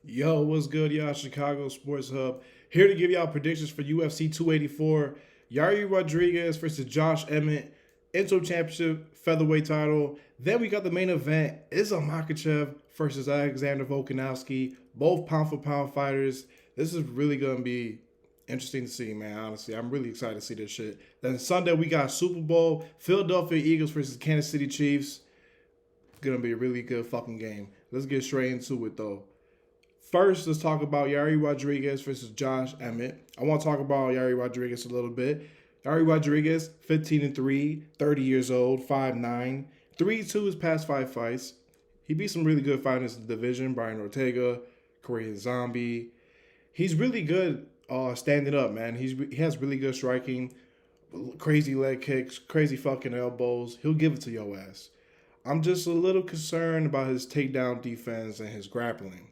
Yo, what's good, y'all? Chicago Sports Hub here to give y'all predictions for UFC 284. Yari Rodriguez versus Josh Emmett, interim championship featherweight title. Then we got the main event: Islam Makhachev versus Alexander Volkanovski, both pound for pound fighters. This is really gonna be interesting to see, man. Honestly, I'm really excited to see this shit. Then Sunday we got Super Bowl: Philadelphia Eagles versus Kansas City Chiefs. It's gonna be a really good fucking game. Let's get straight into it though. First, let's talk about Yari Rodriguez versus Josh Emmett. I want to talk about Yari Rodriguez a little bit. Yari Rodriguez, 15-3, 30 years old, 5'9", 3-2 his past 5 fights. He beat some really good fighters in the division, Brian Ortega, Korean Zombie. He's really good standing up, man. He has really good striking, crazy leg kicks, crazy fucking elbows. He'll give it to your ass. I'm just a little concerned about his takedown defense and his grappling.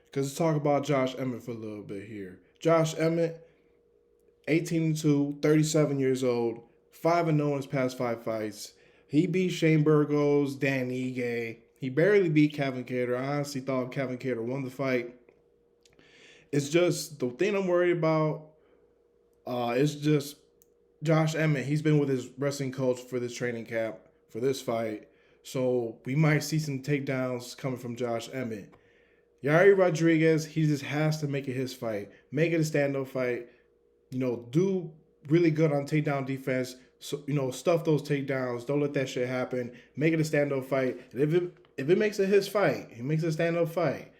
Because let's talk about Josh Emmett for a little bit here. Josh Emmett, 18-2, 37 years old, 5-0 in his past 5 fights. He beat Shane Burgos, Dan Ige. He barely beat Kevin Kattar. I honestly thought Kevin Kattar won the fight. It's just the thing I'm worried about. It's just Josh Emmett. He's been with his wrestling coach for this training camp for this fight. So we might see some takedowns coming from Josh Emmett. Yari Rodriguez, he just has to make it his fight. Make it a stand-up fight. Do really good on takedown defense. So, stuff those takedowns. Don't let that shit happen. Make it a stand-up fight. And if it makes it his fight, he makes it a stand-up fight.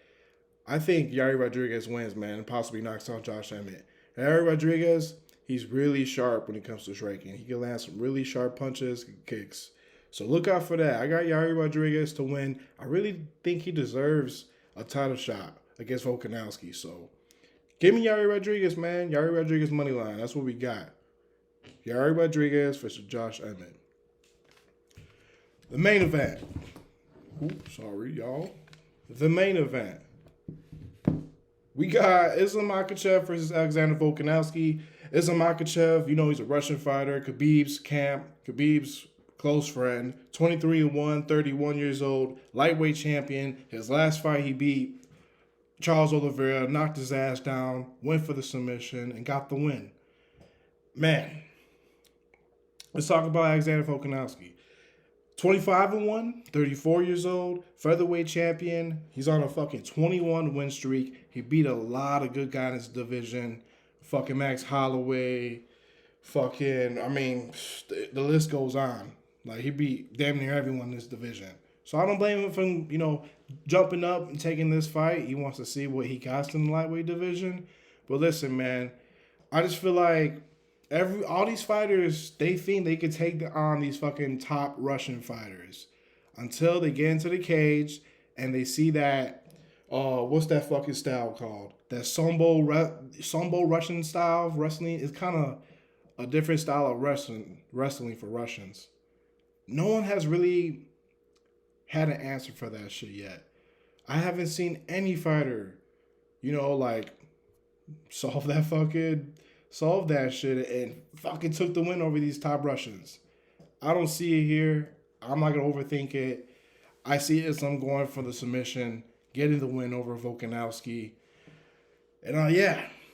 I think Yari Rodriguez wins, man, and possibly knocks out Josh Emmett. Yari Rodriguez, he's really sharp when it comes to striking. He can land some really sharp punches, kicks. So look out for that. I got Yari Rodriguez to win. I really think he deserves a title shot against Volkanovski. So give me Yari Rodriguez, man. Yari Rodriguez money line. That's what we got. Yari Rodriguez versus Josh Emmett. The main event. Oops, sorry, y'all. The main event. We got Islam Makhachev versus Alexander Volkanovski. Islam Makhachev, he's a Russian fighter. Khabib's camp. Khabib's close friend, 23-1, 31 years old, lightweight champion. His last fight, he beat Charles Oliveira, knocked his ass down, went for the submission, and got the win. Man, let's talk about Alexander Volkanovski. 25-1, 34 years old, featherweight champion. He's on a fucking 21 win streak. He beat a lot of good guys in his division. Fucking Max Holloway. The list goes on. Like, he beat damn near everyone in this division. So I don't blame him for, jumping up and taking this fight. He wants to see what he got in the lightweight division. But listen, man, I just feel like all these fighters, they think they could take on these fucking top Russian fighters until they get into the cage and they see that, what's that fucking style called? That Sambo Russian style of wrestling is kind of a different style of wrestling for Russians. No one has really had an answer for that shit yet. I haven't seen any fighter, solve that shit and fucking took the win over these top Russians. I don't see it here. I'm not gonna overthink it. I see Islam going for the submission, getting the win over Volkanovski. And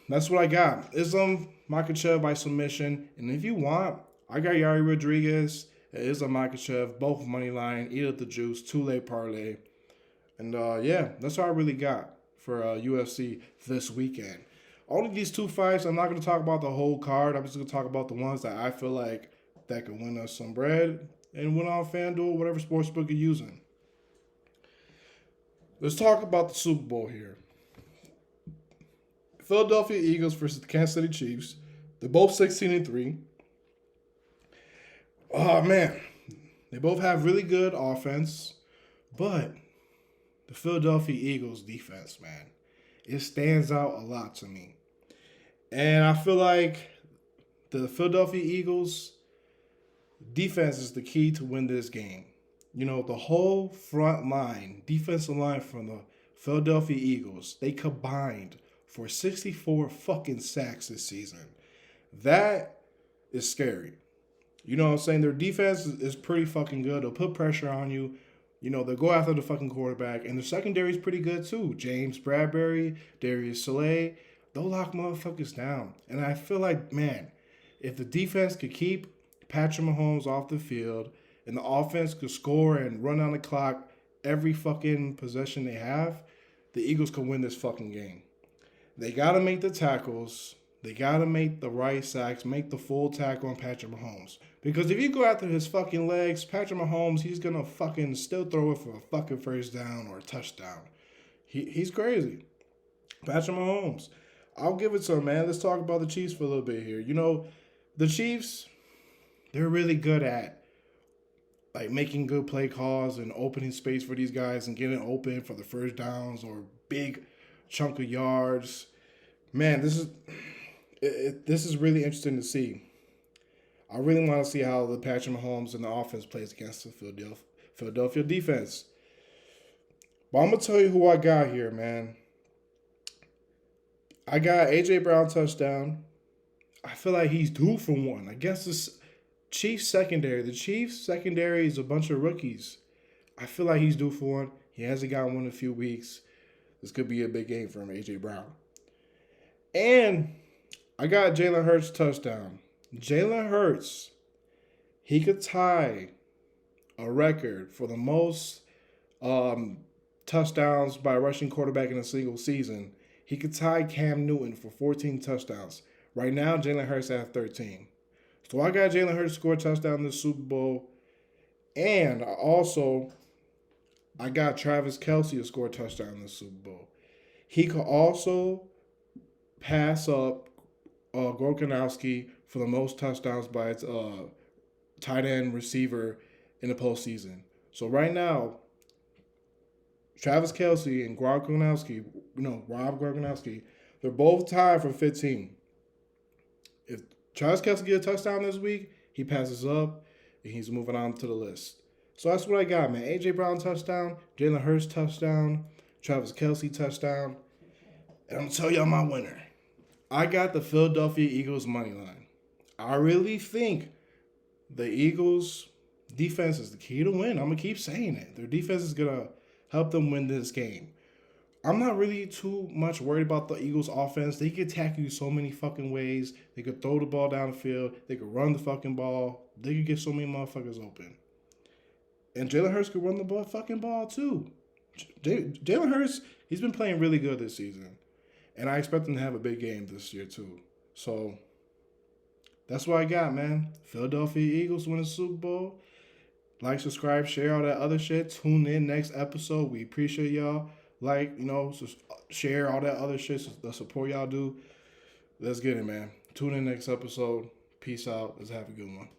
that's what I got. Islam Makhachev by submission. And if you want, I got Yari Rodriguez and Islam Makhachev, both money line, eat up the juice, 2-leg parlay. And that's all I really got for UFC this weekend. Only these 2 fights. I'm not going to talk about the whole card. I'm just going to talk about the ones that I feel like that could win us some bread and win on FanDuel, whatever sportsbook you're using. Let's talk about the Super Bowl here. Philadelphia Eagles versus the Kansas City Chiefs. They're both 16-3. Oh, man. They both have really good offense, but the Philadelphia Eagles defense, man, it stands out a lot to me. And I feel like the Philadelphia Eagles defense is the key to win this game. The whole front line, defensive line from the Philadelphia Eagles, they combined for 64 fucking sacks this season. That is scary. You know what I'm saying? Their defense is pretty fucking good. They'll put pressure on you. They'll go after the fucking quarterback, and the secondary is pretty good too. James Bradbury, Darius Slay, they'll lock motherfuckers down. And I feel like, man, if the defense could keep Patrick Mahomes off the field and the offense could score and run on the clock every fucking possession they have, the Eagles can win this fucking game. They got to make the tackles. They got to make the right sacks, make the full tackle on Patrick Mahomes. Because if you go after his fucking legs, Patrick Mahomes, he's going to fucking still throw it for a fucking first down or a touchdown. He's crazy. Patrick Mahomes. I'll give it to him, man. Let's talk about the Chiefs for a little bit here. The Chiefs, they're really good at like making good play calls and opening space for these guys and getting open for the first downs or big chunk of yards. Man, this is really interesting to see. I really want to see how the Patrick Mahomes and the offense plays against the Philadelphia defense. But I'm going to tell you who I got here, man. I got A.J. Brown touchdown. I feel like he's due for one against this Chiefs secondary. The Chiefs secondary is a bunch of rookies. I feel like he's due for one. He hasn't gotten one in a few weeks. This could be a big game for him, A.J. Brown. And I got Jalen Hurts touchdown. Jalen Hurts, he could tie a record for the most touchdowns by a rushing quarterback in a single season. He could tie Cam Newton for 14 touchdowns. Right now, Jalen Hurts has 13. So I got Jalen Hurts score a touchdown in the Super Bowl. And I got Travis Kelce to score a touchdown in the Super Bowl. He could also pass up Gronkowski for the most touchdowns by its tight end receiver in the postseason. So right now, Travis Kelce and Rob Gronkowski, they're both tied for 15. If Travis Kelce gets a touchdown this week, he passes up and he's moving on to the list. So that's what I got, man. A.J. Brown touchdown, Jalen Hurts touchdown, Travis Kelce touchdown. And I'm going to tell y'all my winner. I got the Philadelphia Eagles money line. I really think the Eagles' defense is the key to win. I'm going to keep saying it. Their defense is going to help them win this game. I'm not really too much worried about the Eagles' offense. They can attack you so many fucking ways. They could throw the ball down the field. They could run the fucking ball. They could get so many motherfuckers open. And Jalen Hurts could run the fucking ball too. Jalen Hurts, he's been playing really good this season. And I expect him to have a big game this year too. So that's what I got, man. Philadelphia Eagles win the Super Bowl. Like, subscribe, share all that other shit. Tune in next episode. We appreciate y'all. Share all that other shit, the support y'all do. Let's get it, man. Tune in next episode. Peace out. Let's have a good one.